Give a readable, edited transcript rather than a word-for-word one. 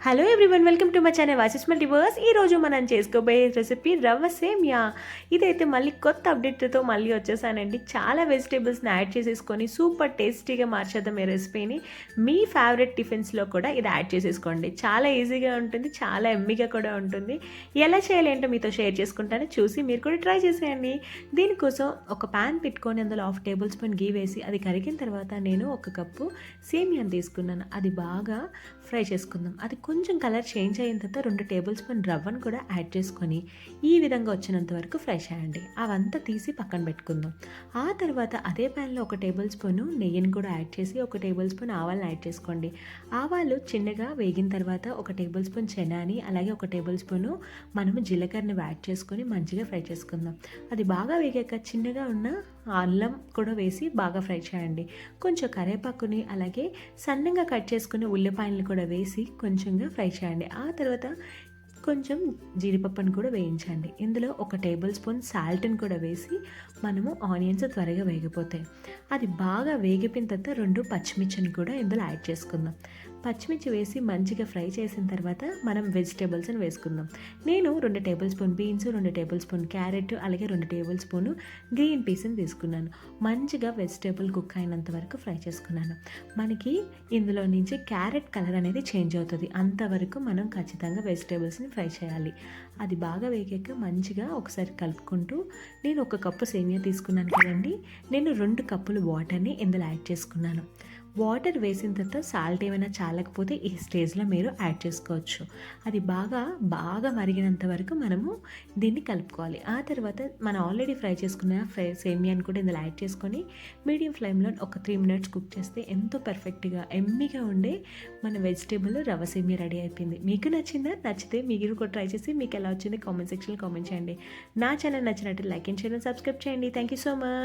Hello everyone, welcome to my channel watches multiverse. ఈరోజు మనం చేసుకోబోయే రెసిపీ రవ్వ సేమియా. ఇదైతే మళ్ళీ కొత్త అప్డేట్తో మళ్ళీ వచ్చేసానండి. చాలా వెజిటేబుల్స్ని యాడ్ చేసేసుకొని సూపర్ టేస్టీగా మార్చేద్దాం ఈ రెసిపీని. మీ ఫేవరెట్ టిఫిన్స్లో కూడా ఇది యాడ్ చేసేసుకోండి. చాలా ఈజీగా ఉంటుంది, చాలా ఎమ్మిగా కూడా ఉంటుంది. ఎలా చేయాలి ఏంటో మీతో షేర్ చేసుకుంటాను, చూసి మీరు కూడా ట్రై చేసేయండి. దీనికోసం ఒక ప్యాన్ పెట్టుకొని అందులో 1/2 టేబుల్ స్పూన్ గీ వేసి అది కరిగిన తర్వాత నేను 1 కప్పు సేమియాని తీసుకున్నాను. అది బాగా ఫ్రై చేసుకుందాం. అది కొంచెం కలర్ చేంజ్ అయిన తర్వాత 2 టేబుల్ స్పూన్ రవ్వను కూడా యాడ్ చేసుకొని ఈ విధంగా వచ్చినంత వరకు ఫ్రై చేయండి. అవంతా తీసి పక్కన పెట్టుకుందాం. ఆ తర్వాత అదే ప్యాన్లో 1 టేబుల్ స్పూను నెయ్యిని కూడా యాడ్ చేసి 1 టేబుల్ స్పూన్ ఆవాలను యాడ్ చేసుకోండి. ఆవాలు చిన్నగా వేగిన తర్వాత 1 టేబుల్ స్పూన్ శనాని అలాగే 1 టేబుల్ స్పూను మనము జీలకర్రని యాడ్ చేసుకొని మంచిగా ఫ్రై చేసుకుందాం. అది బాగా వేగాక చిన్నగా ఉన్న అల్లం కూడా వేసి బాగా ఫ్రై చేయండి. కొంచెం కరివేపాకుని అలాగే సన్నగా కట్ చేసుకుని ఉల్లిపాయలను కూడా వేసి కొంచెంగా ఫ్రై చేయండి. ఆ తర్వాత కొంచెం జీడిపప్పును కూడా వేయించండి. ఇందులో 1 టేబుల్ స్పూన్ సాల్ట్ని కూడా వేసి మనము ఆనియన్స్ త్వరగా వేగిపోతాయి. అది బాగా వేగిపోయిన తర్వాత 2 పచ్చిమిర్చిని కూడా ఇందులో యాడ్ చేసుకుందాం. పచ్చిమిర్చి వేసి మంచిగా ఫ్రై చేసిన తర్వాత మనం వెజిటేబుల్స్ని వేసుకుందాం. నేను 2 table spoon beans, 2 table spoon carrot అలాగే 2 టేబుల్ స్పూన్ గ్రీన్ పీస్ని తీసుకున్నాను. మంచిగా వెజిటేబుల్ కుక్ అయినంత వరకు ఫ్రై చేసుకున్నాను. మనకి ఇందులో నుంచి క్యారెట్ కలర్ అనేది చేంజ్ అవుతుంది. అంతవరకు మనం ఖచ్చితంగా వెజిటేబుల్స్ని ఫ్రై చేయాలి. అది బాగా వేగాక మంచిగా ఒకసారి కలుపుకుంటూ నేను 1 కప్పు సేమియా తీసుకున్నాను కదండి, నేను 2 కప్పులు వాటర్ని ఇందులో యాడ్ చేసుకున్నాను. వాటర్ వేసిన తర్వాత సాల్ట్ ఏమైనా చాలకపోతే ఈ స్టేజ్లో మీరు యాడ్ చేసుకోవచ్చు. అది బాగా మరిగినంత వరకు మనము దీన్ని కలుపుకోవాలి. ఆ తర్వాత మనం ఆల్రెడీ ఫ్రై చేసుకున్న సేమియాని కూడా ఇందులో యాడ్ చేసుకొని మీడియం ఫ్లేమ్లో ఒక 3 మినిట్స్ కుక్ చేస్తే ఎంతో పర్ఫెక్ట్గా ఎమ్మిగా ఉండే మన వెజిటేబుల్ రవ్వ సేమియా రెడీ అయిపోయింది. మీకు నచ్చిందా? నచ్చితే మీరు కూడా ట్రై చేసి మీకు ఎలా వచ్చింది కామెంట్ సెక్షన్లో కామెంట్ చేయండి. నా ఛానల్ నచ్చినట్టు like and share and subscribe చేయండి. Thank you so much.